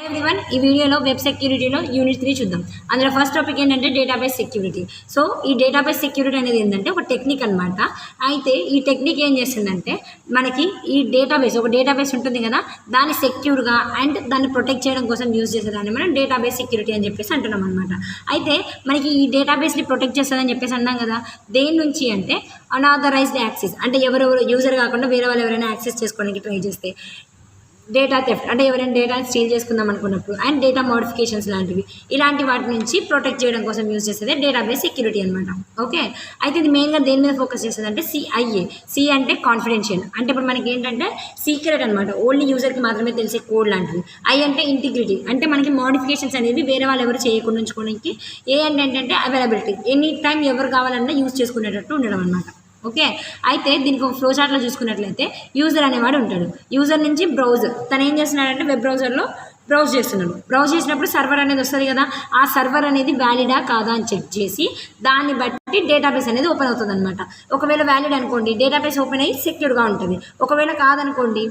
Everyone ఈ వీడియోలో web సెక్యూరిటీలో unit 3 చూద్దాం. అందులో ఫస్ట్ టాపిక్ ఏంటంటే డేటాబేస్ సెక్యూరిటీ. సో ఈ డేటాబేస్ సెక్యూరిటీ అనేది ఏంటంటే ఒక టెక్నిక్ అనమాట. అయితే ఈ టెక్నిక్ ఏం చేస్తుందంటే మనకి ఈ ఒక డేటాబేస్ ఉంటుంది కదా, దాన్ని సెక్యూర్గా అండ్ దాన్ని ప్రొటెక్ట్ చేయడం కోసం యూజ్ చేసేదాన్ని మనం డేటాబేస్ సెక్యూరిటీ అని చెప్పేసి అంటున్నాం అనమాట. అయితే మనకి ఈ డేటాబేస్ని ప్రొటెక్ట్ చేస్తుందని చెప్పేసి అన్నాం కదా, దేని నుంచి అంటే అన్ఆథరైజ్డ్ యాక్సెస్, అంటే ఎవరెవరు యూజర్ కాకుండా వేరే వాళ్ళు ఎవరైనా యాక్సెస్ చేసుకోవడానికి ట్రై చేస్తే, డేటా థెఫ్ట్ అంటే ఎవరైనా డేటాని స్టీల్ చేసుకుందాం అనుకున్నప్పుడు, అండ్ డేటా మోడిఫికేషన్స్ లాంటివి, ఇలాంటి వాటి నుంచి ప్రొటెక్ట్ చేయడం కోసం యూజ్ చేసేది డేటాబేస్ సెక్యూరిటీ అనమాట. ఓకే, అయితే ఇది మెయిన్గా దేని మీద ఫోకస్ చేస్తుంది అంటే సిఐఏ. సి అంటే కాన్ఫిడెన్షియల్, అంటే ఇప్పుడు మనకి ఏంటంటే సీక్రెట్ అనమాట, ఓన్లీ యూజర్కి మాత్రమే తెలిసే కోడ్ లాంటివి. ఐ అంటే ఇంటిగ్రిటీ, అంటే మనకి మోడిఫికేషన్స్ అనేవి వేరే వాళ్ళు ఎవరు చేయకుండా ఉంచుకోవడానికి. ఏ అంటే ఏంటంటే అవైలబిలిటీ, ఎనీ టైం ఎవరు కావాలన్నా యూజ్ చేసుకునేటట్టు ఉండడం అనమాట. ఓకే, అయితే దీనికి ఒక ఫ్లో చార్ట్లో చూసుకున్నట్లయితే యూజర్ అనేవాడు ఉంటాడు. యూజర్ నుంచి బ్రౌజర్, తను ఏం చేస్తున్నాడంటే వెబ్ బ్రౌజర్లో బ్రౌజ్ చేస్తున్నాడు. బ్రౌజ్ చేసినప్పుడు సర్వర్ అనేది వస్తుంది కదా, ఆ సర్వర్ అనేది వ్యాలిడా కాదా అని చెక్ చేసి దాన్ని బట్టి డేటాబేస్ అనేది ఓపెన్ అవుతుంది అనమాట. ఒకవేళ వ్యాలిడ్ అనుకోండి, డేటాబేస్ ఓపెన్ అయ్యి సెక్యూర్గా ఉంటుంది. ఒకవేళ కాదనుకోండి,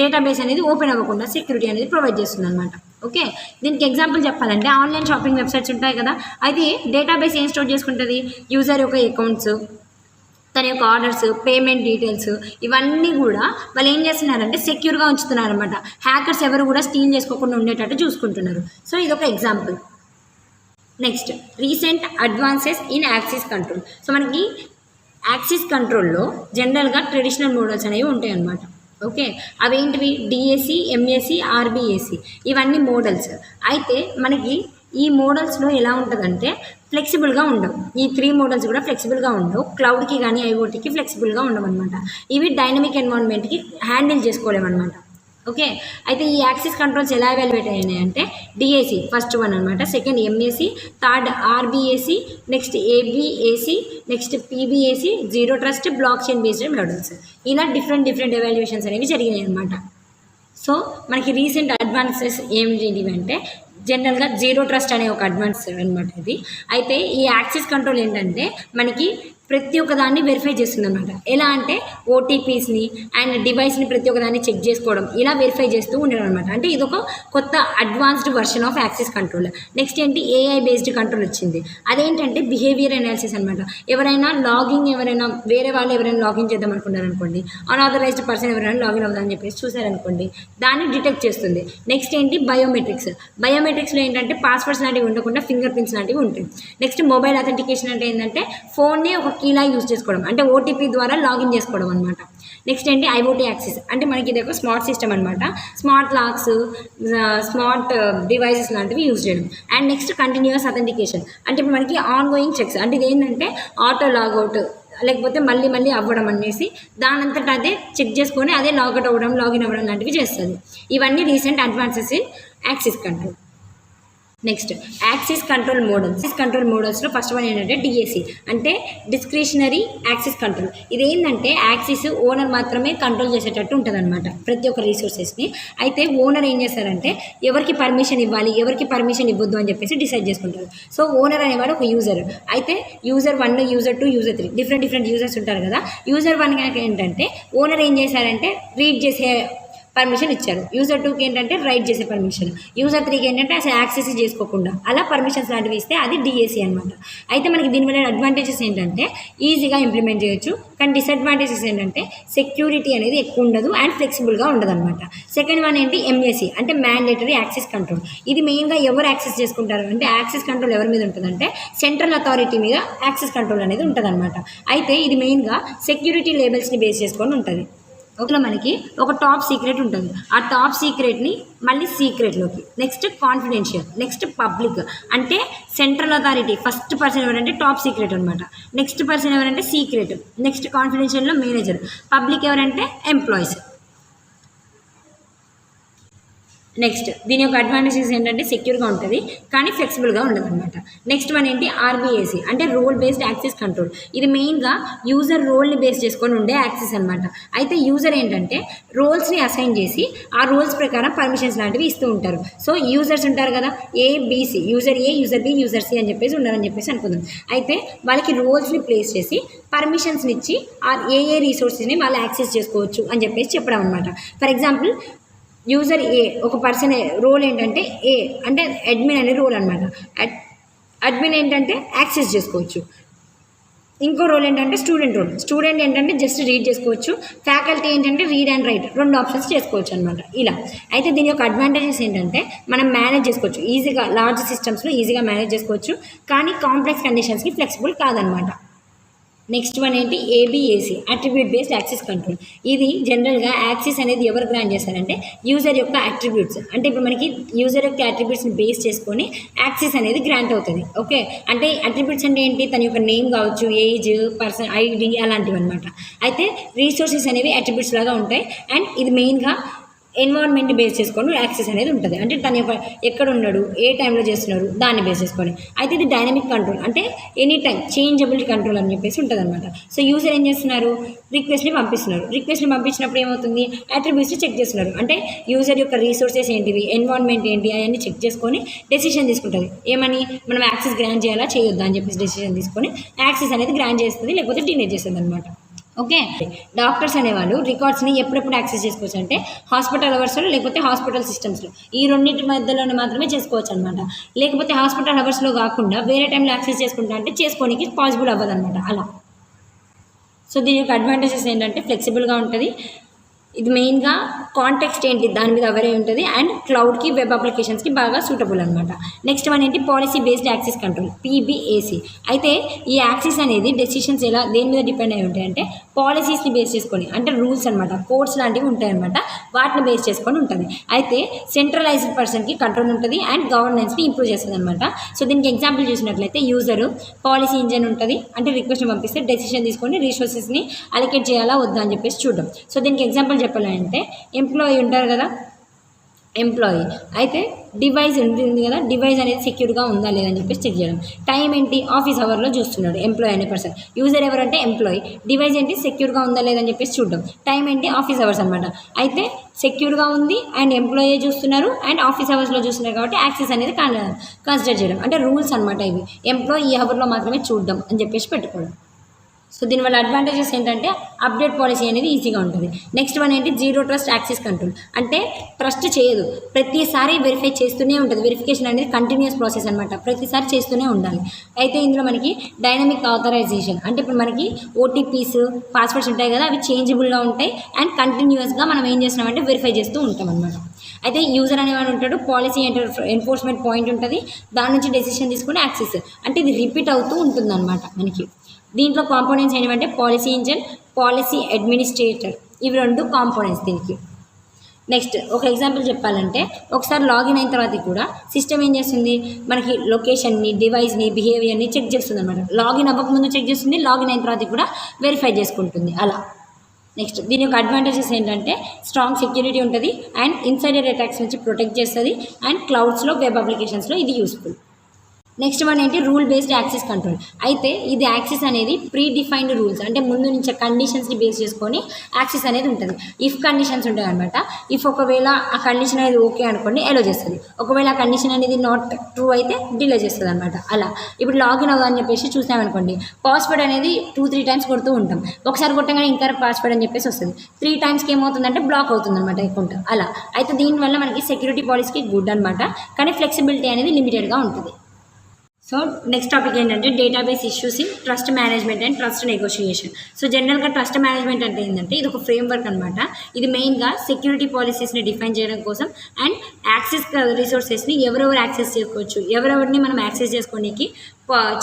డేటాబేస్ అనేది ఓపెన్ అవ్వకుండా సెక్యూరిటీ అనేది ప్రొవైడ్ చేస్తుంది అనమాట. ఓకే, దీనికి ఎగ్జాంపుల్ చెప్పాలంటే ఆన్లైన్ షాపింగ్ వెబ్సైట్స్ ఉంటాయి కదా, అయితే డేటాబేస్ ఏం స్టోర్ చేసుకుంటుంది, యూజర్ యొక్క అకౌంట్స్, తన యొక్క ఆర్డర్స్, పేమెంట్ డీటెయిల్స్, ఇవన్నీ కూడా వాళ్ళు ఏం చేస్తున్నారంటే సెక్యూర్గా ఉంచుతున్నారు అనమాట. హ్యాకర్స్ ఎవరు కూడా స్టీల్ చేసుకోకుండా ఉండేటట్టు చూసుకుంటున్నారు. సో ఇదొక example. Next, recent advances in access control. So మనకి యాక్సెస్ కంట్రోల్లో జనరల్గా ట్రెడిషనల్ మోడల్స్ అనేవి ఉంటాయి అన్నమాట. ఓకే, అవేంటివి డిఏసి, ఎంఏసి, ఆర్బిఏసి, ఇవన్నీ మోడల్స్. అయితే మనకి ఈ మోడల్స్లో ఎలా ఉంటుందంటే ఫ్లెక్సిబుల్గా ఉండవు. ఈ 3 మోడల్స్ కూడా ఫ్లెక్సిబుల్గా ఉండవు. క్లౌడ్కి కానీ ఐఓటీకి ఫ్లెక్సిబుల్గా ఉండవు అనమాట. ఇవి డైనమిక్ ఎన్వైరన్మెంట్కి హ్యాండిల్ చేసుకోలేమన్నమాట. ఓకే, అయితే ఈ యాక్సెస్ కంట్రోల్స్ ఎలా ఎవాల్యుయేట్ అయినాయి అంటే డిఏసి ఫస్ట్ వన్ అనమాట, second MAC, third RBAC, next ABAC, next PBAC, zero trust, block chain based models. ఇలా డిఫరెంట్ ఎవాల్యుయేషన్స్ అనేవి జరిగినాయి అనమాట. సో మనకి రీసెంట్ అడ్వాన్సెస్ ఏంటి అంటే జనరల్గా జీరో ట్రస్ట్ అనే ఒక అడ్వాన్స్ అనమాట ఇది. అయితే ఈ యాక్సెస్ కంట్రోల్ ఏంటంటే మనకి ప్రతి ఒక్క దాన్ని వెరిఫై చేస్తుంది అనమాట. ఎలా అంటే ఓటీపీస్ని అండ్ డివైస్ని ప్రతి ఒక్క దాన్ని చెక్ చేసుకోవడం, ఇలా వెరిఫై చేస్తూ ఉండడం అనమాట. అంటే ఇది ఒక కొత్త advanced version of access control. Next ఏంటి, ఏఐ బేస్డ్ కంట్రోల్ వచ్చింది. అదేంటంటే బిహేవియర్ అనాలిసిస్ అనమాట. ఎవరైనా వేరే వాళ్ళు ఎవరైనా లాగిన్ చేద్దాం అనుకున్నారనుకోండి, అన్ఆథరైజ్డ్ పర్సన్ ఎవరైనా లాగిన్ అవుదామని చెప్పేసి చూసారనుకోండి, దాన్ని డిటెక్ట్ చేస్తుంది. నెక్స్ట్ ఏంటి, బయోమెట్రిక్స్లో ఏంటంటే పాస్వర్డ్స్ లాంటివి ఉండకుండా ఫింగర్ ప్రింట్స్ లాంటివి ఉంటాయి. నెక్స్ట్ మొబైల్ అథెంటికేషన్ అంటే ఏంటంటే ఫోన్ని ఒక కీలా యూజ్ చేసుకోవడం, అంటే ఓటీపీ ద్వారా లాగిన్ చేసుకోవడం అనమాట. నెక్స్ట్ ఏంటి, ఐఓటీ యాక్సెస్, అంటే మనకి ఇది ఒక స్మార్ట్ సిస్టమ్ అనమాట. స్మార్ట్ లాక్స్, స్మార్ట్ డివైసెస్ లాంటివి యూజ్ చేయడం. అండ్ నెక్స్ట్ కంటిన్యూస్ అథెంటికేషన్, అంటే ఇప్పుడు మనకి ఆన్ గోయింగ్ చెక్స్, అంటే ఇది ఏంటంటే ఆటో లాగౌట్ లేకపోతే మళ్ళీ అవ్వడం అనేసి దానంతటా అదే చెక్ చేసుకొని అదే లాగౌట్ అవ్వడం, లాగిన్ అవ్వడం లాంటివి చేస్తుంది. ఇవన్నీ recent advances in access control. Next, access control మోడల్స్లో ఫస్ట్ వన్ ఏంటంటే డిఏసి, అంటే డిస్క్రిషనరీ యాక్సెస్ కంట్రోల్. ఇదేంటంటే యాక్సెస్ ఓనర్ మాత్రమే కంట్రోల్ చేసేటట్టు ఉంటుంది అనమాట ప్రతి ఒక్క రిసోర్సెస్ని. అయితే ఓనర్ ఏం చేస్తారంటే ఎవరికి పర్మిషన్ ఇవ్వాలి, ఎవరికి పర్మిషన్ ఇవ్వద్దు అని చెప్పేసి డిసైడ్ చేసుకుంటారు. సో ఓనర్ అనేవాడు ఒక యూజర్. అయితే user 1, user 2, user 3 different users ఉంటారు కదా. యూజర్ 1 ఏంటంటే ఓనర్ ఏం చేశారంటే రీడ్ చేసే పర్మిషన్ ఇచ్చారు. యూజర్ 2కి ఏంటంటే రైట్ చేసే పర్మిషన్, యూజర్ 3కి ఏంటంటే అసలు యాక్సెస్ చేసుకోకుండా అలా పర్మిషన్స్ లాంటివి ఇస్తే అది డిఏసి అనమాట. అయితే మనకి దీనివల్ల అడ్వాంటేజెస్ ఏంటంటే ఈజీగా ఇంప్లిమెంట్ చేయొచ్చు, కానీ డిసడ్వాంటేజెస్ ఏంటంటే సెక్యూరిటీ అనేది ఎక్కువ ఉండదు అండ్ ఫ్లెక్సిబుల్గా ఉండదు అనమాట. సెకండ్ వన్ ఏంటి, ఎంఏసి, అంటే మ్యాండేటరీ యాక్సెస్ కంట్రోల్. ఇది మెయిన్గా ఎవరు యాక్సెస్ చేసుకుంటారు అంటే యాక్సెస్ కంట్రోల్ ఎవరి మీద ఉంటుందంటే సెంట్రల్ అథారిటీ మీద యాక్సెస్ కంట్రోల్ అనేది ఉంటుంది అనమాట. అయితే ఇది మెయిన్గా సెక్యూరిటీ లేబుల్స్ని బేస్ చేసుకొని ఉంటుంది. ఒకలో మనకి ఒక టాప్ సీక్రెట్ ఉంటుంది, ఆ టాప్ సీక్రెట్ని మళ్ళీ సీక్రెట్లోకి, నెక్స్ట్ కాన్ఫిడెన్షియల్, నెక్స్ట్ పబ్లిక్, అంటే సెంట్రల్ అథారిటీ ఫస్ట్ పర్సన్ ఎవరంటే టాప్ సీక్రెట్ అనమాట. నెక్స్ట్ పర్సన్ ఎవరంటే సీక్రెట్, నెక్స్ట్ కాన్ఫిడెన్షియల్లో మేనేజర్, పబ్లిక్ ఎవరంటే ఎంప్లాయీస్. నెక్స్ట్ దీని యొక్క అడ్వాంటేజెస్ ఏంటంటే సెక్యూర్గా ఉంటుంది కానీ ఫ్లెక్సిబుల్గా ఉండదు అనమాట. నెక్స్ట్ వన్ ఏంటి, ఆర్బీఏసి, అంటే రోల్ బేస్డ్ యాక్సెస్ కంట్రోల్. ఇది మెయిన్గా యూజర్ రోల్ని బేస్ చేసుకొని ఉండే యాక్సెస్ అనమాట. అయితే యూజర్ ఏంటంటే రోల్స్ని అసైన్ చేసి ఆ రోల్స్ ప్రకారం పర్మిషన్స్ లాంటివి ఇస్తూ ఉంటారు. సో యూజర్స్ ఉంటారు కదా, ఏబిసి, యూజర్ ఏ, యూజర్ బి, యూజర్ సి అని చెప్పేసి ఉండాలని చెప్పేసి అనుకుందాం. అయితే వాళ్ళకి రోల్స్ని ప్లేస్ చేసి పర్మిషన్స్ని ఇచ్చి ఏ రిసోర్సెస్ని వాళ్ళు యాక్సెస్ చేసుకోవచ్చు అని చెప్పేసి చెప్పడం అనమాట. ఫర్ ఎగ్జాంపుల్ యూజర్ ఏ ఒక పర్సన్ రోల్ ఏంటంటే ఏ అంటే అడ్మిన్ అనే రోల్ అనమాట. అడ్మిన్ ఏంటంటే యాక్సెస్ చేసుకోవచ్చు. ఇంకో రోల్ ఏంటంటే స్టూడెంట్ రోల్. స్టూడెంట్ ఏంటంటే జస్ట్ రీడ్ చేసుకోవచ్చు. ఫ్యాకల్టీ ఏంటంటే రీడ్ అండ్ రైట్ 2 ఆప్షన్స్ చేసుకోవచ్చు అనమాట. ఇలా అయితే దీని యొక్క అడ్వాంటేజెస్ ఏంటంటే మనం మేనేజ్ చేసుకోవచ్చు ఈజీగా, లార్జ్ సిస్టమ్స్లో ఈజీగా మేనేజ్ చేసుకోవచ్చు. కానీ కాంప్లెక్స్ కండిషన్స్కి ఫ్లెక్సిబుల్ కాదనమాట. నెక్స్ట్ వన్ ఏంటి, AB AC attribute based access control. ఇది జనరల్గా యాక్సెస్ అనేది ఎవరు గ్రాంట్ చేస్తారంటే యూజర్ యొక్క అట్రిబ్యూట్స్. అంటే ఇప్పుడు మనకి యూజర్ యొక్క అట్రిబ్యూట్స్ని బేస్ చేసుకొని యాక్సెస్ అనేది గ్రాంట్ అవుతుంది. ఓకే, అంటే అట్రిబ్యూట్స్ అంటే ఏంటి, తన యొక్క నేమ్ కావచ్చు, ఏజ్, పర్సన్ ఐడి అలాంటివి అనమాట. అయితే రీసోర్సెస్ అనేవి అట్రిబ్యూట్స్ లాగా ఉంటాయి. అండ్ ఇది మెయిన్గా ఎన్విరాన్మెంట్ బేస్ చేసుకొని యాక్సెస్ అనేది ఉంటుంది. అంటే తన యొక్క ఎక్కడ ఉన్నాడు, ఏ టైంలో చేస్తున్నారు దాన్ని బేస్ చేసుకొని. అయితే ఇది డైనమిక్ కంట్రోల్, అంటే ఎనీ టైం చేంజబుల్ కంట్రోల్ అని చెప్పేసి ఉంటుంది అనమాట. సో యూజర్ ఏం చేస్తున్నారు, రిక్వెస్ట్ని పంపిస్తున్నారు. రిక్వెస్ట్ని పంపించినప్పుడు ఏమవుతుంది, అట్రిబ్యూట్స్ని చెక్ చేస్తున్నారు. అంటే యూజర్ యొక్క రీసోర్సెస్ ఏంటివి, ఎన్విరాన్మెంట్ ఏంటి అవన్నీ చెక్ చేసుకొని డెసిషన్ తీసుకుంటుంది. ఏమని, మనం యాక్సెస్ గ్రాంట్ చేయాలా చేయొద్దా అని చెప్పేసి డెసిషన్ తీసుకొని యాక్సెస్ అనేది గ్రాంట్ చేస్తుంది, లేకపోతే డినేట్ చేస్తుంది అనమాట. ఓకే, డాక్టర్స్ అనేవాళ్ళు రికార్డ్స్ని ఎప్పుడెప్పుడు యాక్సెస్ చేసుకోవచ్చు అంటే హాస్పిటల్ అవర్స్లో లేకపోతే హాస్పిటల్ సిస్టమ్స్లో, ఈ రెండింటి మధ్యలోనే మాత్రమే చేసుకోవచ్చు అనమాట. లేకపోతే హాస్పిటల్ అవర్స్లో కాకుండా వేరే టైంలో యాక్సెస్ చేసుకుంటా అంటే చేసుకోనికి పాసిబుల్ అవ్వదు అనమాట అలా. సో దీని యొక్క అడ్వాంటేజెస్ ఏంటంటే ఫ్లెక్సిబుల్గా ఉంటుంది. ఇది మెయిన్గా కాంటెక్స్ట్ ఏంటి దాని మీద అవరే ఉంటుంది. అండ్ క్లౌడ్కి, వెబ్ అప్లికేషన్స్కి బాగా సూటబుల్ అనమాట. నెక్స్ట్ వన్ ఏంటి, పాలసీ బేస్డ్ యాక్సెస్ కంట్రోల్, పీబీఏసీ. అయితే ఈ యాక్సెస్ అనేది డెసిషన్స్ ఎలా దేని మీద డిపెండ్ అయి ఉంటాయంటే పాలసీస్ని బేస్ చేసుకొని, అంటే రూల్స్ అనమాట, కోడ్స్ లాంటివి ఉంటాయన్నమాట, వాటిని బేస్ చేసుకొని ఉంటుంది. అయితే సెంట్రలైజ్డ్ పర్సన్కి కంట్రోల్ ఉంటుంది అండ్ గవర్నెన్స్ని ఇంప్రూవ్ చేస్తుంది అనమాట. సో దీనికి ఎగ్జాంపుల్ చూసినట్లయితే యూజర్ పాలసీ ఇంజన్ ఉంటుంది, అంటే రిక్వెస్ట్ని పంపిస్తే డెసిషన్ తీసుకొని రిసోర్సెస్ని అలొకేట్ చేయాలా వద్దా అని చెప్పేసి చూడడం. సో దీనికి ఎగ్జాంపుల్ చెప్పాలంటే ఎంప్లాయీ ఉంటారు కదా, ఎంప్లాయీ అయితే డివైస్ ఉంటుంది కదా, డివైస్ అనేది సెక్యూర్గా ఉందా లేదా అని చెప్పేసి చెక్ చేయడం. టైం ఏంటి, ఆఫీస్ అవర్లో చూస్తున్నాడు ఎంప్లాయీ అనే పర్సన్. యూజర్ ఎవరంటే ఎంప్లాయీ. డివైస్ ఏంటి, సెక్యూర్గా ఉందా లేదా అని చెప్పేసి చూడడం. టైం ఏంటి, ఆఫీస్ అవర్స్ అనమాట. అయితే సెక్యూర్గా ఉంది అండ్ ఎంప్లాయీ చూస్తున్నారు అండ్ ఆఫీస్ అవర్స్లో చూస్తున్నారు కాబట్టి యాక్సెస్ అనేది కన్సిడర్ చేయడం. అంటే రూల్స్ అనమాట ఇవి. ఎంప్లాయీ ఈ అవర్లో మాత్రమే చూడడం అని చెప్పేసి పెట్టుకోవడం. సో దీనివల్ల అడ్వాంటేజెస్ ఏంటంటే అప్డేట్ పాలసీ అనేది ఈజీగా ఉంటుంది. నెక్స్ట్ వన్ ఏంటి, జీరో ట్రస్ట్ యాక్సెస్ కంట్రోల్. అంటే ట్రస్ట్ చేయదు, ప్రతిసారి వెరిఫై చేస్తూనే ఉంటుంది. వెరిఫికేషన్ అనేది కంటిన్యూస్ ప్రాసెస్ అనమాట, ప్రతిసారి చేస్తూనే ఉండాలి. అయితే ఇందులో మనకి డైనమిక్ ఆథరైజేషన్, అంటే ఇప్పుడు మనకి ఓటీపీస్, పాస్వర్డ్స్ ఉంటాయి కదా, అవి చేంజబుల్గా ఉంటాయి అండ్ కంటిన్యూస్గా మనం ఏం చేస్తున్నామంటే వెరిఫై చేస్తూ ఉంటాం అనమాట. అయితే యూజర్ అనేవాడు ఉంటాడు, పాలసీ ఎన్ఫోర్స్మెంట్ పాయింట్ ఉంటుంది, దాని నుంచి డెసిషన్ తీసుకుని యాక్సెస్, అంటే ఇది రిపీట్ అవుతూ ఉంటుంది అనమాట మనకి. దీంట్లో కాంపోనెంట్స్ ఏంటంటే పాలసీ ఇంజన్, పాలసీ అడ్మినిస్ట్రేటర్, ఇవి 2 కాంపోనెంట్స్ దీనికి. నెక్స్ట్ ఒక ఎగ్జాంపుల్ చెప్పాలంటే ఒకసారి లాగిన్ అయిన తర్వాత కూడా సిస్టమ్ ఏం చేస్తుంది, మనకి లొకేషన్ని, డివైస్ని, బిహేవియర్ని చెక్ చేస్తుంది అనమాట. లాగిన్ అవ్వకముందు చెక్ చేస్తుంది, లాగిన్ అయిన తర్వాత కూడా వెరిఫై చేసుకుంటుంది అలా. నెక్స్ట్ దీని యొక్క అడ్వాంటేజెస్ ఏంటంటే స్ట్రాంగ్ సెక్యూరిటీ ఉంటుంది అండ్ ఇన్సైడర్ అటాక్స్ నుంచి ప్రొటెక్ట్ చేస్తుంది అండ్ క్లౌడ్స్లో, వెబ్ అప్లికేషన్స్లో ఇది యూస్ఫుల్. నెక్స్ట్ వన్ ఏంటి, రూల్ బేస్డ్ యాక్సెస్ కంట్రోల్. అయితే ఇది యాక్సెస్ అనేది ప్రీ డిఫైన్డ్ రూల్స్, అంటే ముందు నుంచి కండిషన్స్ని బేస్ చేసుకొని యాక్సెస్ అనేది ఉంటుంది. ఇఫ్ కండిషన్స్ ఉంటాయి అనమాట. ఇఫ్ ఒకవేళ ఆ కండిషన్ అనేది ఓకే అనుకోండి ఎలో చేస్తుంది, ఒకవేళ ఆ కండిషన్ అనేది నాట్ ట్రూ అయితే డిలే చేస్తుంది అనమాట అలా. ఇప్పుడు లాగిన్ అవ్వదని చెప్పేసి చూసామనుకోండి, పాస్వర్డ్ అనేది 2-3 టైమ్స్ కొడుతూ ఉంటాం, ఒకసారి కొట్టగానే ఇంకా పాస్వర్డ్ అని చెప్పేసి వస్తుంది. 3 టైమ్స్కి ఏమవుతుందంటే బ్లాక్ అవుతుంది అనమాట అకౌంట్ అలా. అయితే దీనివల్ల మనకి సెక్యూరిటీ పాలసీకి గుడ్ అనమాట, కానీ ఫ్లెక్సిబిలిటీ అనేది లిమిటెడ్గా ఉంటుంది. సో నెక్స్ట్ టాపిక్ ఏంటంటే database issues in trust management and trust negotiation. So జనరల్గా ట్రస్ట్ మేనేజ్మెంట్ అంటే ఏంటంటే ఇది ఒక ఫ్రేమ్వర్క్ అనమాట. ఇది మెయిన్గా సెక్యూరిటీ పాలసీస్ని డిఫైన్ చేయడం కోసం అండ్ యాక్సెస్ రిసోర్సెస్ని ఎవరెవరు యాక్సెస్ చేసుకోవచ్చు, ఎవరెవరిని మనం యాక్సెస్ చేసుకోనికి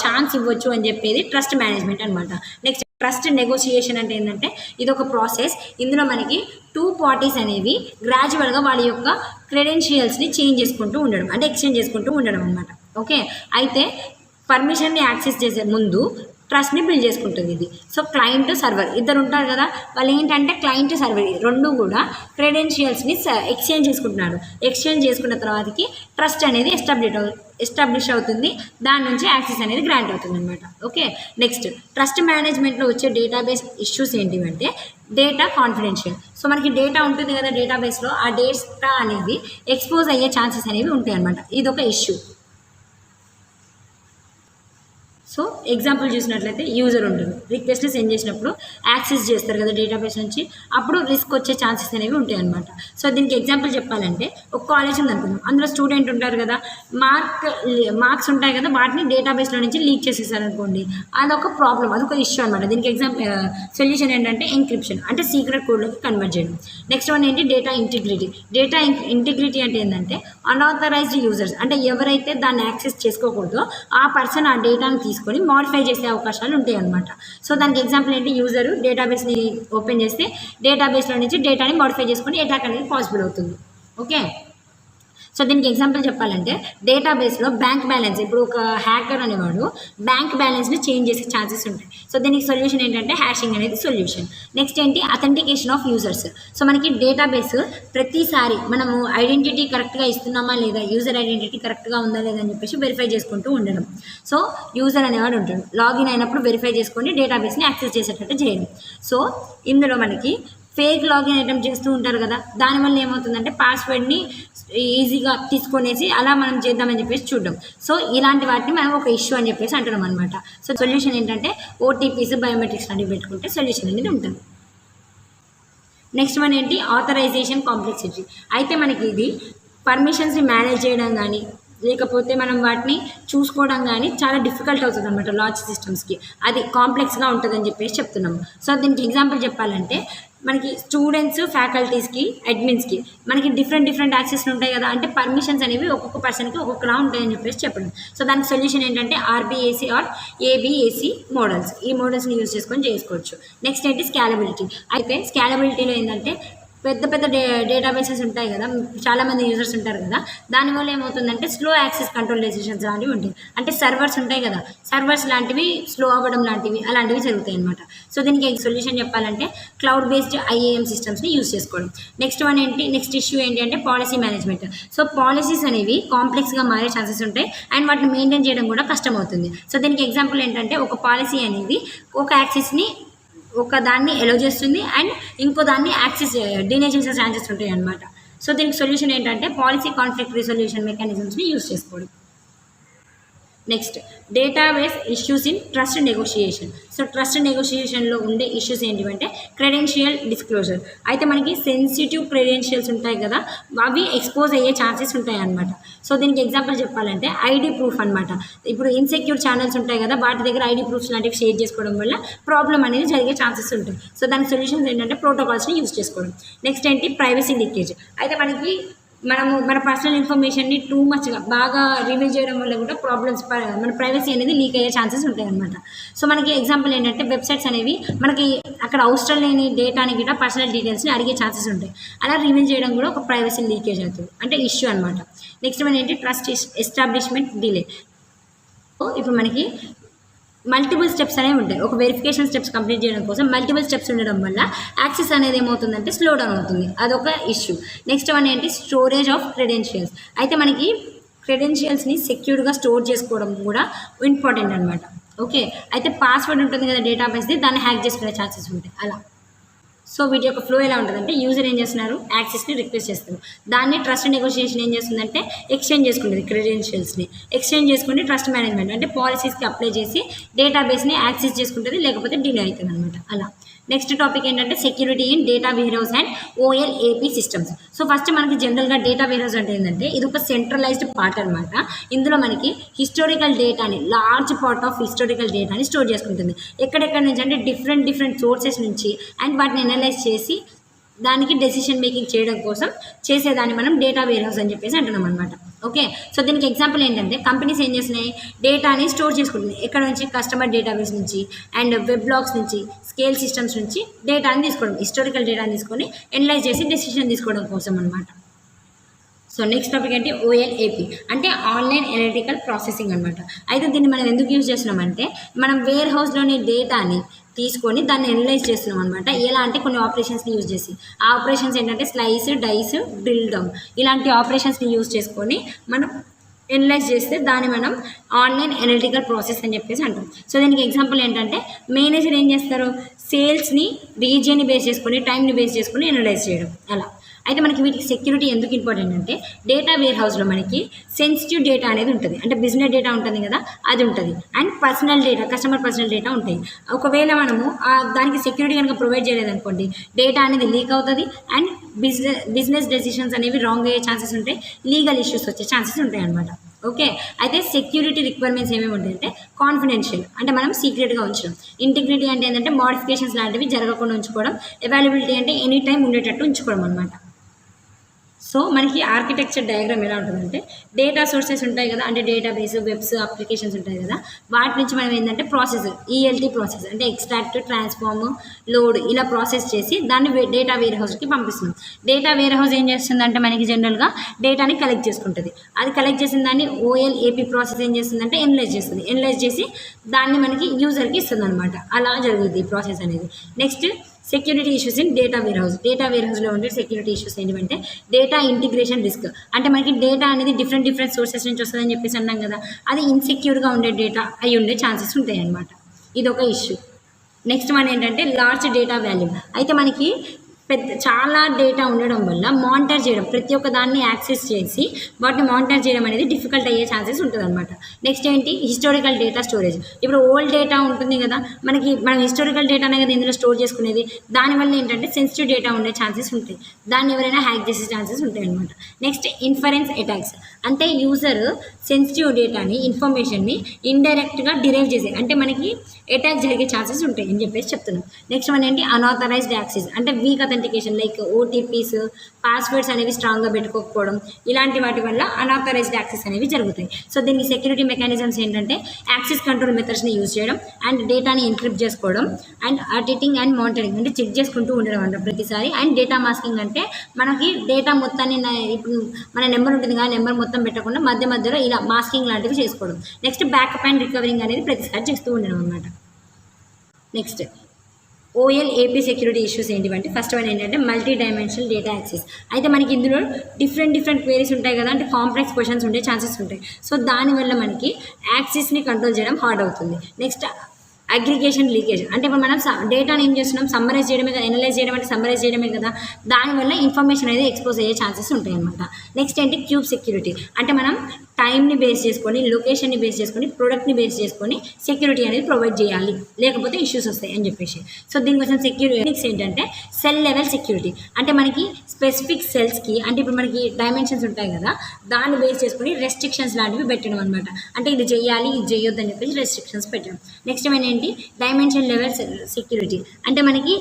ఛాన్స్ ఇవ్వచ్చు అని చెప్పేది ట్రస్ట్ మేనేజ్మెంట్ అనమాట. నెక్స్ట్ ట్రస్ట్ నెగోషియేషన్ అంటే ఏంటంటే ఇది ఒక ప్రాసెస్. ఇందులో మనకి 2 పార్టీస్ అనేవి గ్రాడ్యువల్గా వాళ్ళ యొక్క క్రెడెన్షియల్స్ని చేంజ్ చేసుకుంటూ ఉండడం, అంటే ఎక్స్చేంజ్ చేసుకుంటూ ఉండడం అనమాట. ఓకే, అయితే పర్మిషన్ని యాక్సెస్ చేసే ముందు ట్రస్ట్ని బిల్డ్ చేసుకుంటుంది ఇది. సో క్లయింట్, సర్వర్ ఇద్దరు ఉంటారు కదా, వాళ్ళు ఏంటంటే క్లయింట్, సర్వర్ 2 కూడా క్రెడెన్షియల్స్ని ఎక్స్చేంజ్ చేసుకుంటున్నారు. ఎక్స్చేంజ్ చేసుకున్న తర్వాతకి ట్రస్ట్ అనేది ఎస్టాబ్లిష్ అవుతుంది, దాని నుంచి యాక్సెస్ అనేది గ్రాంట్ అవుతుంది అనమాట. ఓకే, నెక్స్ట్ ట్రస్ట్ మేనేజ్మెంట్లో వచ్చే డేటాబేస్ ఇష్యూస్ ఏంటివంటే డేటా కాన్ఫిడెన్షియల్. సో మనకి డేటా ఉంటుంది కదా డేటాబేస్లో, ఆ డేటా అనేది ఎక్స్పోజ్ అయ్యే ఛాన్సెస్ అనేవి ఉంటాయి అనమాట. ఇది ఒక ఇష్యూ. సో ఎగ్జాంపుల్ చూసినట్లయితే యూజర్ ఉంటుంది, రిక్వెస్ట్ని సెండ్ చేసినప్పుడు యాక్సెస్ చేస్తారు కదా డేటాబేస్ నుంచి, అప్పుడు రిస్క్ వచ్చే ఛాన్సెస్ అనేవి ఉంటాయి అనమాట. సో దీనికి ఎగ్జాంపుల్ చెప్పాలంటే ఒక కాలేజ్ ఉంది అనుకుందాం, అందులో స్టూడెంట్ ఉంటారు కదా, మార్క్స్ ఉంటాయి కదా, వాటిని డేటాబేస్లో నుంచి లీక్ చేసేసారు అనుకోండి, అదొక ప్రాబ్లం, అదొక ఇష్యూ అనమాట. దీనికి సొల్యూషన్ ఏంటంటే ఎంక్రిప్షన్, అంటే సీక్రెట్ కోడ్లోకి కన్వర్ట్ చేయడం. నెక్స్ట్ వన్ ఏంటి డేటా ఇంటిగ్రిటీ. డేటా ఇంటిగ్రిటీ అంటే ఏంటంటే అన్ఆథరైజ్డ్ యూజర్స్, అంటే ఎవరైతే దాన్ని యాక్సెస్ చేసుకోకూడదో ఆ పర్సన్ ఆ డేటాను తీసుకొని మాడిఫై చేసే అవకాశాలు ఉంటాయి అన్నమాట. సో దానికి ఎగ్జాంపుల్ ఏంటి, యూజరు డేటాబేస్ని ఓపెన్ చేస్తే డేటాబేస్లో నుంచి డేటాని మాడిఫై చేసుకొని అటాక్ అనేది పాసిబుల్ అవుతుంది. ఓకే, సో దీనికి ఎగ్జాంపుల్ చెప్పాలంటే డేటాబేస్లో బ్యాంక్ బ్యాలెన్స్, ఇప్పుడు ఒక హ్యాకర్ అనేవాడు బ్యాంక్ బ్యాలెన్స్ని చేంజ్ చేసే ఛాన్సెస్ ఉంటాయి. సో దీనికి సొల్యూషన్ ఏంటంటే హ్యాషింగ్ అనేది సొల్యూషన్. నెక్స్ట్ ఏంటి అథెంటికేషన్ ఆఫ్ యూజర్స్. సో మనకి డేటాబేస్ ప్రతిసారి మనము ఐడెంటిటీ కరెక్ట్గా ఇస్తున్నామా లేదా, యూజర్ ఐడెంటిటీ కరెక్ట్గా ఉందా లేదా అని చెప్పేసి వెరిఫై చేసుకుంటూ ఉండడం. సో యూజర్ అనేవాడు ఉంటాడు, లాగిన్ అయినప్పుడు వెరిఫై చేసుకొని డేటాబేస్ని యాక్సెస్ చేసేటట్టు చేయడం. సో ఇందులో మనకి ఫేక్ లాగిన్ అటెంప్ట్ చేస్తూ ఉంటారు కదా, దానివల్ల ఏమవుతుందంటే పాస్వర్డ్ని ఈజీగా తీసుకొనేసి అలా మనం చేద్దామని చెప్పేసి చూడడం. సో ఇలాంటి వాటిని మనం ఒక ఇష్యూ అని చెప్పేసి అంటున్నాం అనమాట. సో సొల్యూషన్ ఏంటంటే ఓటీపీస్ బయోమెట్రిక్స్ అనేవి పెట్టుకుంటే సొల్యూషన్ అనేది ఉంటుంది. నెక్స్ట్ వన్ ఏంటి ఆథరైజేషన్ కాంప్లెక్సిటీ. అయితే మనకి ఇది పర్మిషన్స్ని మేనేజ్ చేయడం కానీ లేకపోతే మనం వాటిని చూసుకోవడం కానీ చాలా డిఫికల్ట్ అవుతుంది అనమాట లార్జ్ సిస్టమ్స్కి, అది కాంప్లెక్స్గా ఉంటుందని చెప్పేసి చెప్తున్నాము. సో దీనికి ఎగ్జాంపుల్ చెప్పాలంటే మనకి స్టూడెంట్స్ ఫ్యాకల్టీస్కి అడ్మిన్స్కి మనకి డిఫరెంట్ యాక్సెస్లు ఉంటాయి కదా, అంటే పర్మిషన్స్ అనేవి ఒక్కొక్క పర్సన్కి ఒక్కొక్కలా ఉంటాయని చెప్పేసి చెప్పడం. సో దానికి సొల్యూషన్ ఏంటంటే ఆర్బీఏసీ ఆర్ ఏబిఏసీ మోడల్స్, ఈ మోడల్స్ని యూజ్ చేసుకొని చేసుకోవచ్చు. నెక్స్ట్ ఏంటి స్కాలబిలిటీ. అయితే స్కాలబిలిటీలో ఏంటంటే పెద్ద డేటాబేసెస్ ఉంటాయి కదా, చాలామంది యూజర్స్ ఉంటారు కదా, దానివల్ల ఏమవుతుందంటే స్లో యాక్సెస్ కంట్రోల్ డెసిషన్స్ లాంటివి ఉంటాయి, అంటే సర్వర్స్ ఉంటాయి కదా, సర్వర్స్ లాంటివి స్లో అవ్వడం లాంటివి అలాంటివి జరుగుతాయి అనమాట. సో దీనికి సొల్యూషన్ చెప్పాలంటే క్లౌడ్ బేస్డ్ ఐఏఎం సిస్టమ్స్ని యూజ్ చేసుకోవడం. నెక్స్ట్ ఇష్యూ ఏంటి అంటే పాలసీ మేనేజ్మెంట్. సో పాలసీస్ అనేవి కాంప్లెక్స్గా మారే ఛాన్సెస్ ఉంటాయి అండ్ వాటిని మెయింటైన్ చేయడం కూడా కష్టం అవుతుంది. సో దీనికి ఎగ్జాంపుల్ ఏంటంటే ఒక పాలసీ అనేది ఒక యాక్సెస్ని ఒక దాన్ని ఎలో చేస్తుంది అండ్ ఇంకో దాన్ని యాక్సెస్ డినే చేసే ఛాన్సెస్ ఉంటాయి అన్నమాట. సో దీనికి సొల్యూషన్ ఏంటంటే పాలసీ కాన్ఫ్లిక్ట్ రిజల్యూషన్ మెకానిజమ్స్ని యూజ్ చేసుకోవడం. Next database issues in trust negotiation. So trust నెగోషియేషన్లో ఉండే ఇష్యూస్ ఏంటివంటే క్రెడెన్షియల్ డిస్క్లోజర్. అయితే మనకి సెన్సిటివ్ క్రెడెన్షియల్స్ ఉంటాయి కదా, అవి ఎక్స్పోజ్ అయ్యే ఛాన్సెస్ ఉంటాయి అన్నమాట. సో దీనికి ఎగ్జాంపుల్ చెప్పాలంటే ఐడి ప్రూఫ్ అనమాట. ఇప్పుడు ఇన్సెక్యూర్ ఛానల్స్ ఉంటాయి కదా, వాటి దగ్గర ఐడి ప్రూఫ్స్ లాంటివి షేర్ చేసుకోవడం వల్ల ప్రాబ్లం అనేది జరిగే ఛాన్సెస్ ఉంటాయి. సో దానికి సొల్యూషన్స్ ఏంటంటే ప్రోటోకాల్స్ని యూజ్ చేసుకోవడం. నెక్స్ట్ ఏంటి ప్రైవసీ లీకేజ్. అయితే మన పర్సనల్ ఇన్ఫర్మేషన్ని టూ మచ్గా బాగా రివీల్ చేయడం వల్ల కూడా ప్రాబ్లమ్స్, మన ప్రైవసీ అనేది లీక్ అయ్యే ఛాన్సెస్ ఉంటాయి అనమాట. సో మనకి ఎగ్జాంపుల్ ఏంటంటే వెబ్సైట్స్ అనేవి మనకి అక్కడ అవసరం లేని డేటాని కూడా పర్సనల్ డీటెయిల్స్ని అడిగే ఛాన్సెస్ ఉంటాయి, అలా రివీల్ చేయడం కూడా ఒక ప్రైవసీ లీకేజ్ అవుతుంది, అంటే ఇష్యూ అనమాట. నెక్స్ట్ వన్ ఏంటి ట్రస్ట్ ఎస్టాబ్లిష్మెంట్ డిలే. ఇప్పుడు మనకి మల్టిపుల్ స్టెప్స్ అనేవి ఉంటాయి, ఒక వెరిఫికేషన్ స్టెప్స్ కంప్లీట్ చేయడం కోసం మల్టిపుల్ స్టెప్స్ ఉండడం వల్ల యాక్సెస్ అనేది ఏమవుతుందంటే స్లో డౌన్ అవుతుంది, అదొక ఇష్యూ. నెక్స్ట్ వన్ ఏంటి స్టోరేజ్ ఆఫ్ క్రెడెన్షియల్స్. అయితే మనకి క్రెడెన్షియల్స్ని సెక్యూర్గా స్టోర్ చేసుకోవడం కూడా ఇంపార్టెంట్ అనమాట. ఓకే, అయితే పాస్వర్డ్ ఉంటుంది కదా డేటాబేస్ది, దాన్ని హ్యాక్ చేసుకునే ఛాన్సెస్ ఉంటాయి అలా. సో వీటి యొక్క ఫ్లో ఎలా ఉంటుందంటే యూజర్ ఏం చేస్తున్నారు, యాక్సెస్ని రిక్వెస్ట్ చేస్తారు, దాన్ని ట్రస్ట్ నెగోషియేషన్ ఏం చేస్తుందంటే ఎక్స్చేంజ్ చేసుకుంటుంది, క్రెడెన్షియల్స్ని ఎక్స్చేంజ్ చేసుకుంటే ట్రస్ట్ మేనేజ్మెంట్ అంటే పాలసీస్కి అప్లై చేసి డేటాబేస్ని యాక్సెస్ చేసుకుంటుంది, లేకపోతే డిలే అవుతుంది అనమాట అలా. నెక్స్ట్ టాపిక్ ఏంటంటే security in data warehouse and OLAP systems. So first మనకి జనరల్గా డేటా వేర్హౌస్ అంటే ఏంటంటే ఇది ఒక సెంట్రలైజ్డ్ పార్ట్ అనమాట. ఇందులో మనకి హిస్టారికల్ డేటాని, లార్జ్ పార్ట్ ఆఫ్ హిస్టారికల్ డేటాని స్టోర్ చేసుకుంటుంది. ఎక్కడెక్కడి నుంచి అంటే డిఫరెంట్ సోర్సెస్ నుంచి అండ్ వాటిని అనలైజ్ చేసి దానికి డెసిషన్ మేకింగ్ చేయడం కోసం చేసేదాన్ని మనం డేటా వేర్హౌస్ అని చెప్పేసి అంటున్నాం అనమాట. ఓకే, సో దీనికి ఎగ్జాంపుల్ ఏంటంటే కంపెనీస్ ఏం చేస్తున్నాయి, డేటాని స్టోర్ చేసుకుంటుంది, ఎక్కడ నుంచి కస్టమర్ డేటాబేస్ నుంచి అండ్ వెబ్ లాగ్స్ నుంచి స్కేల్ సిస్టమ్స్ నుంచి డేటాని తీసుకోవడం, హిస్టారికల్ డేటాని తీసుకొని అనలైజ్ చేసి డెసిషన్ తీసుకోవడం కోసం అనమాట. సో నెక్స్ట్ టాపిక్ ఏంటి ఓఎల్ఏపీ అంటే ఆన్లైన్ ఎనలిటికల్ ప్రాసెసింగ్ అనమాట. అయితే దీన్ని మనం ఎందుకు యూజ్ చేస్తున్నామంటే మనం వేర్ హౌస్లోని డేటాని తీసుకొని దాన్ని అనలైజ్ చేస్తున్నాం అనమాట. ఎలా అంటే కొన్ని ఆపరేషన్స్ని యూజ్ చేసి, ఆ ఆపరేషన్స్ ఏంటంటే స్లైస్, డైస్, డ్రిల్ డౌన్ ఇలాంటి ఆపరేషన్స్ని యూజ్ చేసుకొని మనం అనలైజ్ చేస్తే దాన్ని మనం ఆన్లైన్ ఎనలిటికల్ ప్రాసెస్ అని చెప్పేసి అంటాం. సో దీనికి ఎగ్జాంపుల్ ఏంటంటే మేనేజర్ ఏం చేస్తారు, సేల్స్ని రీజియన్ని బేస్ చేసుకొని టైంని బేస్ చేసుకొని అనలైజ్ చేయడం అలా. అయితే మనకి వీటికి సెక్యూరిటీ ఎందుకు ఇంపార్టెంట్ అంటే డేటా వేర్ హౌస్లో మనకి సెన్సిటివ్ డేటా అనేది ఉంటుంది, అంటే బిజినెస్ డేటా ఉంటుంది కదా అది ఉంటుంది, and personal data customer personal data ఉంటాయి. ఒకవేళ మనము దానికి సెక్యూరిటీ కనుక ప్రొవైడ్ చేయలేదనుకోండి డేటా అనేది లీక్ అవుతుంది అండ్ బిజినెస్ డెసిషన్స్ అనేవి రాంగ్ అయ్యే ఛాన్సెస్ ఉంటాయి, లీగల్ ఇష్యూస్ వచ్చే ఛాన్సెస్ ఉంటాయి అనమాట. ఓకే, అయితే సెక్యూరిటీ రిక్వైర్మెంట్స్ ఏమేమి ఉంటాయంటే కాన్ఫిడెన్షియల్ అంటే మనం సీక్రెట్గా ఉంచడం, ఇంటిగ్రిటీ అంటే ఏంటంటే మోడిఫికేషన్స్ లాంటివి జరగకుండా ఉంచుకోవడం, అవైలబిలిటీ అంటే ఎనీ టైం ఉండేటట్టు ఉంచుకోవడం అనమాట. సో మనకి ఆర్కిటెక్చర్ డయాగ్రామ్ ఎలా ఉంటుందంటే డేటా సోర్సెస్ ఉంటాయి కదా, అంటే డేటాబేస్ వెబ్స్ అప్లికేషన్స్ ఉంటాయి కదా, వాటి నుంచి మనం ఏంటంటే ప్రాసెస్ ఈఎల్టీ ప్రాసెస్ అంటే ఎక్స్ట్రాక్ట్ ట్రాన్స్ఫార్మ్ లోడ్ ఇలా ప్రాసెస్ చేసి దాన్ని డేటా వేర్ హౌస్కి పంపిస్తున్నాం. డేటా వేర్ హౌస్ ఏం చేస్తుందంటే మనకి జనరల్గా డేటాని కలెక్ట్ చేసుకుంటుంది. అది కలెక్ట్ చేసిన దాన్ని ఓఎల్ఏపీ ప్రాసెస్ ఏం చేస్తుందంటే ఎనలైజ్ చేస్తుంది. ఎనలైజ్ చేసి దాన్ని మనకి యూజర్కి ఇస్తుంది అనమాట. అలా జరుగుతుంది ఈ ప్రాసెస్ అనేది. Next security issues in data warehouse. Data వేర్ హౌస్లో ఉండే సెక్యూరిటీ ఇష్యూస్ ఏంటంటే డేటా ఇంటిగ్రేషన్ రిస్క్, అంటే మనకి డేటా అనేది డిఫరెంట్ సోర్సెస్ నుంచి వస్తుందని చెప్పేసి అన్నాం కదా, అది ఇన్సెక్యూర్గా ఉండే డేటా అయి ఉండే ఛాన్సెస్ ఉంటాయి అన్నమాట. ఇది ఒక ఇష్యూ. నెక్స్ట్ వన్ ఏంటంటే లార్జ్ డేటా వాల్యూమ్. అయితే మనకి చాలా డేటా ఉండడం వల్ల మానిటర్ చేయడం, ప్రతి ఒక్క దాన్ని యాక్సెస్ చేసి వాటిని మానిటర్ చేయడం అనేది డిఫికల్ట్ అయ్యే ఛాన్సెస్ ఉంటుంది అనమాట. నెక్స్ట్ ఏంటి హిస్టారికల్ డేటా స్టోరేజ్. ఇప్పుడు ఓల్డ్ డేటా ఉంటుంది కదా మనకి, మనం హిస్టారికల్ డేటానే కదా ఇందులో స్టోర్ చేసుకునేది, దానివల్ల ఏంటంటే సెన్సిటివ్ డేటా ఉండే ఛాన్సెస్ ఉంటాయి, దాన్ని ఎవరైనా హ్యాక్ చేసే ఛాన్సెస్ ఉంటాయి అనమాట. నెక్స్ట్ ఇన్ఫరెన్స్ అటాక్స్, అంటే యూజర్ సెన్సిటివ్ డేటాని ఇన్ఫర్మేషన్ని ఇండైరెక్ట్గా డిరైవ్ చేసే, అంటే మనకి అటాక్ జరిగే ఛాన్సెస్ ఉంటాయి అని చెప్పేసి చెప్తున్నాం. నెక్స్ట్ వన్ ఏంటి అన్ఆథరైజ్డ్ యాక్సెస్, అంటే week authentication like OTPs passwords అనేవి స్ట్రాంగ్గా పెట్టుకోకపోవడం, ఇలాంటి వాటి వల్ల అన్ఆథరైజ్డ్ యాక్సెస్ అనేవి జరుగుతాయి. సో దీనికి సెక్యూరిటీ మెకానిజమ్స్ ఏంటంటే యాక్సెస్ కంట్రోల్ మెథడ్స్ని యూజ్ చేయడం అండ్ డేటాని ఎన్క్రిప్ట్ చేసుకోవడం అండ్ ఆడిటింగ్ అండ్ మానిటరింగ్, అంటే చెక్ చేసుకుంటూ ఉండడం అంట ప్రతిసారి. అండ్ డేటా మాస్కింగ్, అంటే మనకి డేటా మొత్తాన్ని ఇప్పుడు మన నెంబర్ ఉంటుంది కదా నెంబర్ మొత్తం పెట్టకుండా మధ్యలో ఇలా మాస్కింగ్ లాంటివి చేసుకోవడం. నెక్స్ట్ బ్యాకప్ అండ్ రికవరింగ్ అనేది ప్రతిసారి చేస్తూ ఉండడం అనమాట. నెక్స్ట్ ఓఎల్ఏపీ సెక్యూరిటీ ఇష్యూస్ ఏంటివంటే ఫస్ట్ వన్ ఏంటంటే మల్టీ డైమెన్షనల్ డేటా యాక్సెస్. అయితే మనకి ఇందులో డిఫరెంట్ క్వేరీస్ ఉంటాయి కదా, అంటే కాంప్లెక్స్ క్వశ్చన్స్ ఉండే ఛాన్సెస్ ఉంటాయి. సో దానివల్ల మనకి యాక్సెస్ని కంట్రోల్ చేయడం హార్డ్ అవుతుంది. నెక్స్ట్ అగ్రిగేషన్ లీకేజ్, అంటే ఇప్పుడు మనం డేటాని ఏం చేస్తున్నాం సమ్మరైజ్ చేయడమే కదా, ఎనలైజ్ చేయడం అంటే సమ్మరైజ్ చేయడమే కదా, దానివల్ల ఇన్ఫర్మేషన్ అనేది ఎక్స్పోజ్ అయ్యే ఛాన్సెస్ ఉంటాయి అనమాట. నెక్స్ట్ ఏంటి క్యూబ్ సెక్యూరిటీ, అంటే మనం టైంని బేస్ చేసుకొని లొకేషన్ని బేస్ చేసుకొని ప్రోడక్ట్ని బేస్ చేసుకొని సెక్యూరిటీ అనేది ప్రొవైడ్ చేయాలి, లేకపోతే ఇష్యూస్ వస్తాయి అని చెప్పేసి. సో దీనికోసం సెక్యూరిటీ ఏంటంటే సెల్ లెవెల్ సెక్యూరిటీ, అంటే మనకి స్పెసిఫిక్ సెల్స్కి, అంటే ఇప్పుడు మనకి డైమెన్షన్స్ ఉంటాయి కదా దాన్ని బేస్ చేసుకొని రెస్ట్రిక్షన్స్ లాంటివి పెట్టడం అనమాట. అంటే ఇది చేయాలి ఇది చేయొద్దు అని చెప్పేసి రెస్ట్రిక్షన్స్ పెట్టడం. నెక్స్ట్ ఏంటి డైమెన్షన్ లెవెల్ సెక్యూరిటీ, అంటే మనకి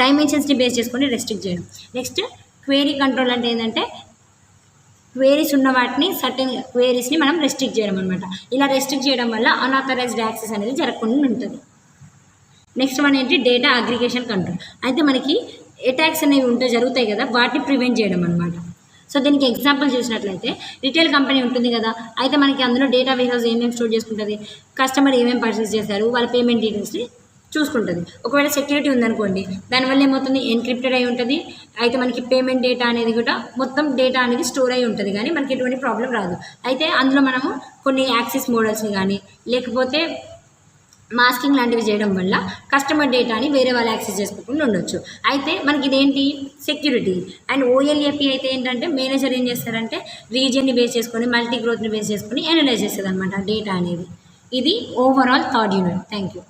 డైమెన్షన్స్ని బేస్ చేసుకొని రెస్ట్రిక్ట్ చేయడం. నెక్స్ట్ క్వేరీ కంట్రోల్, అంటే ఏంటంటే క్వేరీస్ ఉన్న వాటిని సర్టెన్ క్వేరీస్ని మనం రెస్ట్రిక్ట్ చేయడం అనమాట. ఇలా రెస్ట్రిక్ట్ చేయడం వల్ల అన్ఆథరైజ్డ్ యాక్సెస్ అనేది జరగకుండా ఉంటుంది. నెక్స్ట్ వన్ ఏంటి డేటా అగ్రిగేషన్ కంట్రోల్, అయితే మనకి అటాక్స్ అనేవి జరుగుతాయి కదా వాటిని ప్రివెంట్ చేయడం అనమాట. సో దీనికి ఎగ్జాంపుల్ చూసినట్లయితే రిటైల్ కంపెనీ ఉంటుంది కదా, అయితే మనకి అందులో డేటా వేర్ హౌస్ ఏమేమి స్టోర్ చేసుకుంటుంది, కస్టమర్ ఏమేమి పర్చేస్ చేశారు వాళ్ళ పేమెంట్ డీటెయిల్స్ని చూసుకుంటుంది. ఒకవేళ సెక్యూరిటీ ఉందనుకోండి దానివల్ల ఏమవుతుంది ఎన్క్రిప్టెడ్ అయి ఉంటుంది, అయితే మనకి పేమెంట్ డేటా అనేది కూడా మొత్తం డేటా అనేది స్టోర్ అయి ఉంటుంది కానీ మనకి ఎటువంటి ప్రాబ్లం రాదు. అయితే అందులో మనము కొన్ని యాక్సెస్ మోడల్స్ని కానీ లేకపోతే మాస్కింగ్ లాంటివి చేయడం వల్ల కస్టమర్ డేటాని వేరే వాళ్ళు యాక్సెస్ చేసుకోకుండా ఉండొచ్చు. అయితే మనకి ఇదేంటి సెక్యూరిటీ. అండ్ ఓఎల్ఏపీ అయితే ఏంటంటే మేనేజర్ ఏం చేస్తారంటే రీజియన్ని బేస్ చేసుకొని మల్టీ గ్రోత్ని బేస్ చేసుకొని అనలైజ్ చేస్తుంది అనమాట డేటా అనేది. ఇది overall third unit. Thank you.